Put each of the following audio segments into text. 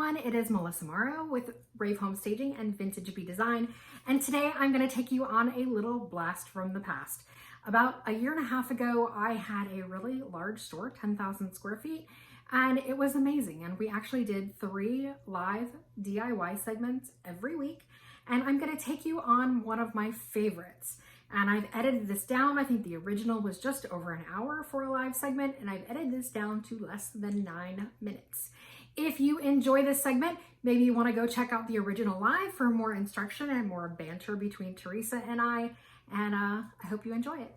everyone, it is Melissa Morrow with Rave Home Staging and Vintage Redesign, and today I'm going to take you on a little blast from the past. About a year and a half ago, I had a really large store, 10,000 square feet, and it was amazing. And we actually did 3 live DIY segments every week, and I'm going to take you on one of my favorites. And I've edited this down. I think the original was just over an hour for a live segment, and I've edited this down to less than 9 minutes. If you enjoy this segment, maybe you want to go check out the original live for more instruction and more banter between Teresa and I hope you enjoy it.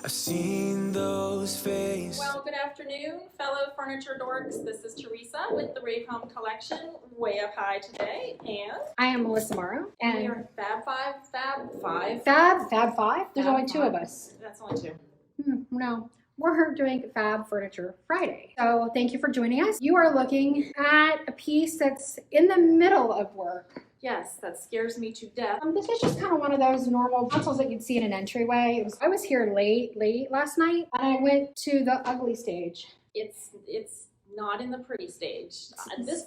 I've seen those faces. Well, good afternoon, fellow furniture dorks. This is Teresa with the Rave Home Collection, way up high today, and I am Melissa Morrow, and we are Fab Five. Fab Five? There's Fab only 2 of us. That's only 2. No, we're doing Fab Furniture Friday. So thank you for joining us. You are looking at a piece that's in the middle of work. Yes, that scares me to death. This is just kind of one of those normal consoles that you'd see in an entryway. I was here late last night, and I went to the ugly stage. It's not in the pretty stage. This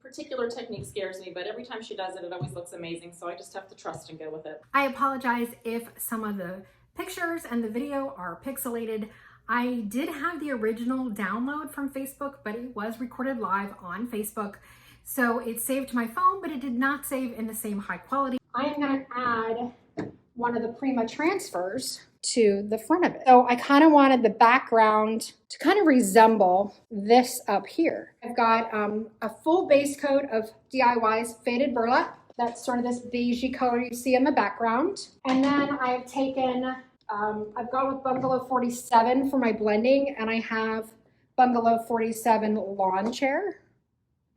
particular technique scares me, but every time she does it, it always looks amazing. So I just have to trust and go with it. I apologize if some of the pictures and the video are pixelated. I did have the original download from Facebook, but it was recorded live on Facebook. So it saved my phone, but it did not save in the same high quality. I am going to add one of the Prima transfers to the front of it. So I kind of wanted the background to kind of resemble this up here. I've got a full base coat of DIY's faded burlap. That's sort of this beigey color you see in the background. And then I've taken, I've gone with Bungalow 47 for my blending, and I have Bungalow 47 lawn chair.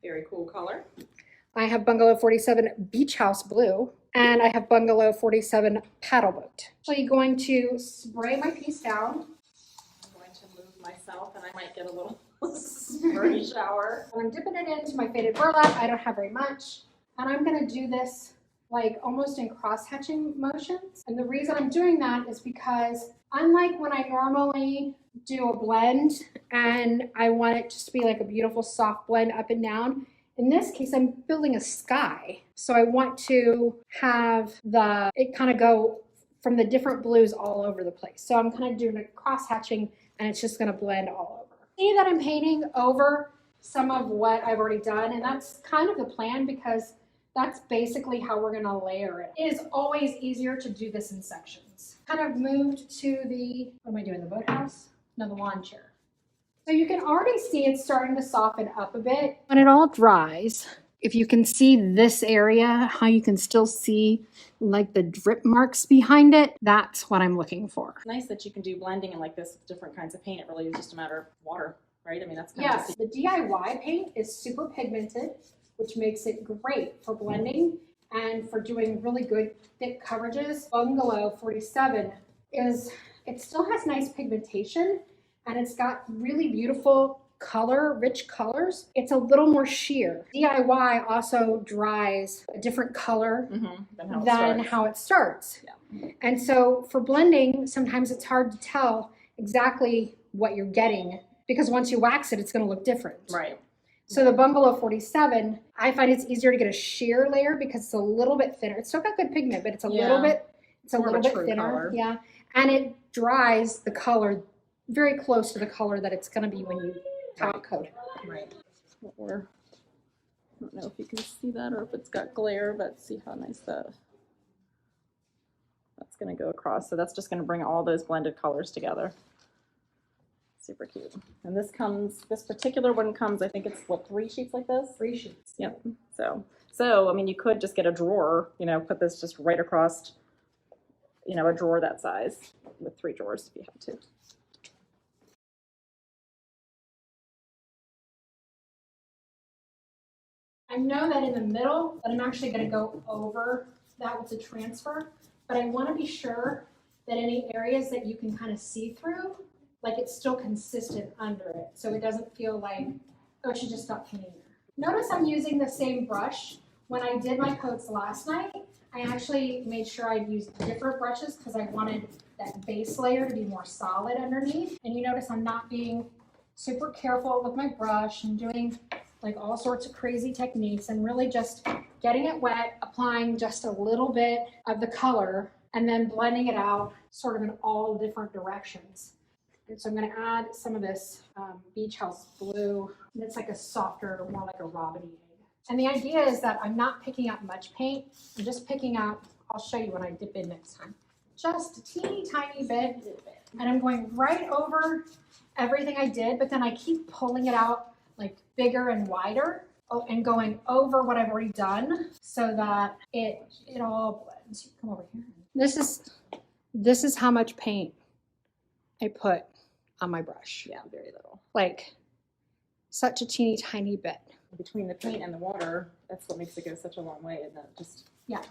Very cool color. I have Bungalow 47 Beach House Blue, and I have Bungalow 47 Paddle Boat. So I'm going to spray my piece down. I'm going to move myself, and I might get a little spray shower. And I'm dipping it into my faded burlap. I don't have very much. And I'm going to do this like almost in cross-hatching motions. And the reason I'm doing that is because unlike when I normally do a blend and I want it just to be like a beautiful soft blend up and down, in this case I'm building a sky. So I want to have it kind of go from the different blues all over the place. So I'm kind of doing a cross-hatching, and it's just going to blend all over. See that I'm painting over some of what I've already done, and that's kind of the plan because that's basically how we're going to layer it. It is always easier to do this in sections. Kind of moved to the, what am I doing, the boathouse? No, the lawn chair. So you can already see it's starting to soften up a bit. When it all dries, if you can see this area, how you can still see like the drip marks behind it, that's what I'm looking for. It's nice that you can do blending and like this with different kinds of paint. It really is just a matter of water, right? I mean, that's kind of the DIY paint is super pigmented, which makes it great for blending and for doing really good thick coverages. Bungalow 47 it still has nice pigmentation, and it's got really beautiful color, rich colors. It's a little more sheer. DIY also dries a different color than how it starts. Yeah. And so for blending, sometimes it's hard to tell exactly what you're getting because once you wax it, it's going to look different. Right. So the Bungalow 47, I find it's easier to get a sheer layer because it's a little bit thinner. It's still got good pigment, but it's a little bit thinner. Color. Yeah. And it dries the color very close to the color that it's going to be when you top coat it. Right. Or I don't know if you can see that or if it's got glare, but see how nice that's going to go across. So that's just going to bring all those blended colors together. Super cute. And this particular one comes, I think it's what, 3 sheets like this? 3 sheets. Yep. So I mean, you could just get a drawer, put this just right across, a drawer that size with 3 drawers if you had to. I know that in the middle, that I'm actually going to go over that with the transfer, but I want to be sure that any areas that you can kind of see through, like it's still consistent under it. So it doesn't feel like, oh, she just stopped painting there. Notice I'm using the same brush. When I did my coats last night, I actually made sure I'd use different brushes because I wanted that base layer to be more solid underneath. And you notice I'm not being super careful with my brush and doing like all sorts of crazy techniques and really just getting it wet, applying just a little bit of the color and then blending it out sort of in all different directions. And so I'm going to add some of this Beach House blue. And it's like a softer, more like a robiny egg. And the idea is that I'm not picking up much paint. I'm just picking up, I'll show you when I dip in next time, just a teeny tiny bit. And I'm going right over everything I did, but then I keep pulling it out like bigger and wider and going over what I've already done so that it all blends. Come over here. This is how much paint I put on my brush. Yeah, very little. Like such a teeny tiny bit. Between the paint and the water, that's what makes it go such a long way, isn't it? Just yeah.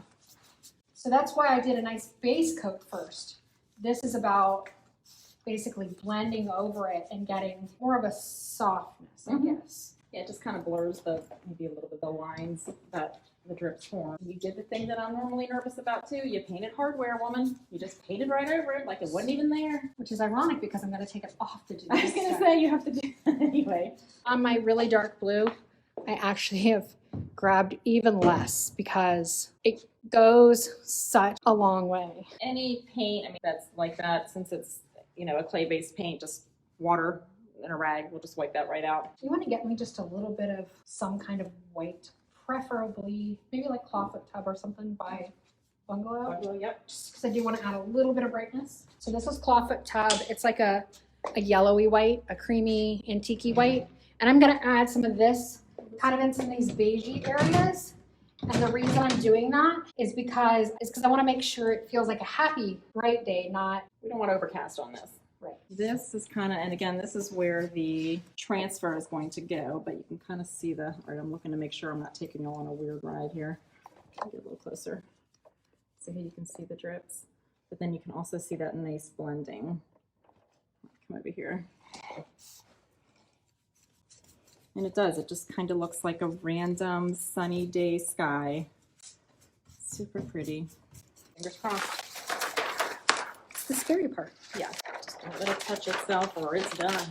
So that's why I did a nice base coat first. This is about basically blending over it and getting more of a softness, I guess. Yeah, it just kind of blurs maybe a little bit the lines that the drips form. You did the thing that I'm normally nervous about too. You painted hardware, woman. You just painted right over it like it wasn't even there. Which is ironic because I'm going to take it off to do this. I was going to say you have to do that anyway. On my really dark blue, I actually have grabbed even less because it goes such a long way. Any paint, that's like that, since it's, a clay-based paint, just water in a rag, we'll just wipe that right out. You want to get me just a little bit of some kind of white, preferably maybe like clawfoot tub or something by Bungalow. Yep. Just because I do want to add a little bit of brightness. So this is clawfoot tub. It's like a yellowy white, a creamy antique white. And I'm going to add some of this kind of in some of these beigey areas. And the reason I'm doing that is because I want to make sure it feels like a happy, bright day, not... We don't want overcast on this. Right. This is kind of, and again, this is where the transfer is going to go, but you can kind of see all right, I'm looking to make sure I'm not taking you on a weird ride here. Get a little closer. So here you can see the drips, but then you can also see that nice blending. Come over here. And it does, it just kind of looks like a random sunny day sky. Super pretty. Fingers crossed. It's the scary part. Yeah, just don't let it touch itself or it's done.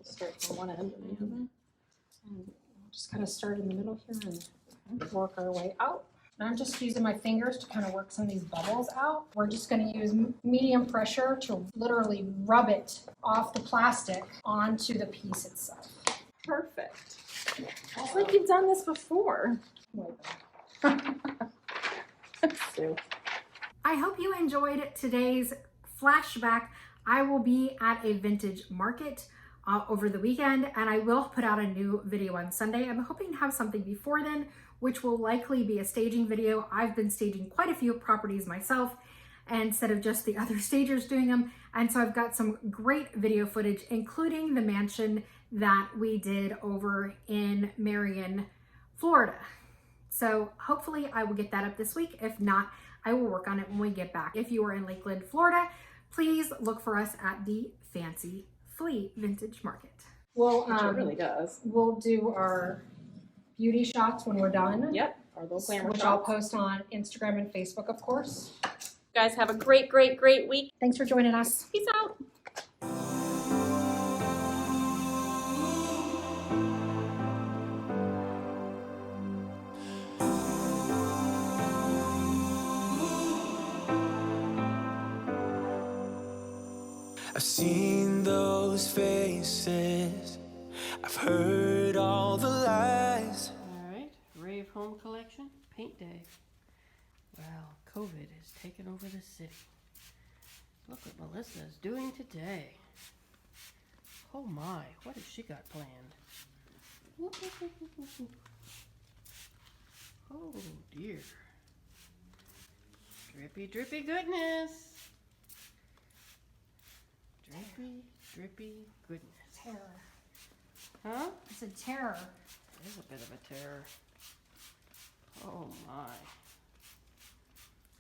Start from one end and the other. And we'll just kind of start in the middle here and work our way out. And I'm just using my fingers to kind of work some of these bubbles out. We're just going to use medium pressure to literally rub it off the plastic onto the piece itself. Perfect. It's like you've done this before. Sue. I hope you enjoyed today's flashback. I will be at a vintage market over the weekend, and I will put out a new video on Sunday. I'm hoping to have something before then, which will likely be a staging video. I've been staging quite a few properties myself instead of just the other stagers doing them. And so I've got some great video footage, including the mansion that we did over in Marion, Florida. So hopefully I will get that up this week. If not, I will work on it when we get back. If you are in Lakeland, Florida, please look for us at the Fancy Flea Vintage Market. Well, It really does. We'll do our beauty shots when we're done. Yep, our little glamour which shots. I'll post on Instagram and Facebook, of course. Guys, have a great, great, great week. Thanks for joining us. Peace out. I've seen those faces, I've heard all the lies. All right, Rave Home Collection, Paint Day. Well, COVID has taken over the city. Look what Melissa is doing today. Oh my, what has she got planned? Oh dear. Drippy, drippy goodness. Drippy, drippy goodness. Terror. Huh? It's a terror. It is a bit of a terror. Oh my.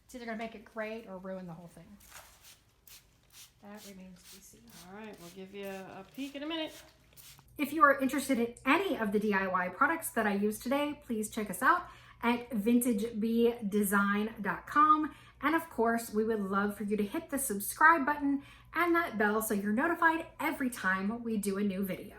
It's either going to make it great or ruin the whole thing. That remains to be seen. All right, we'll give you a peek in a minute. If you are interested in any of the DIY products that I used today, please check us out at vintagebedesign.com. And of course, we would love for you to hit the subscribe button and that bell so you're notified every time we do a new video.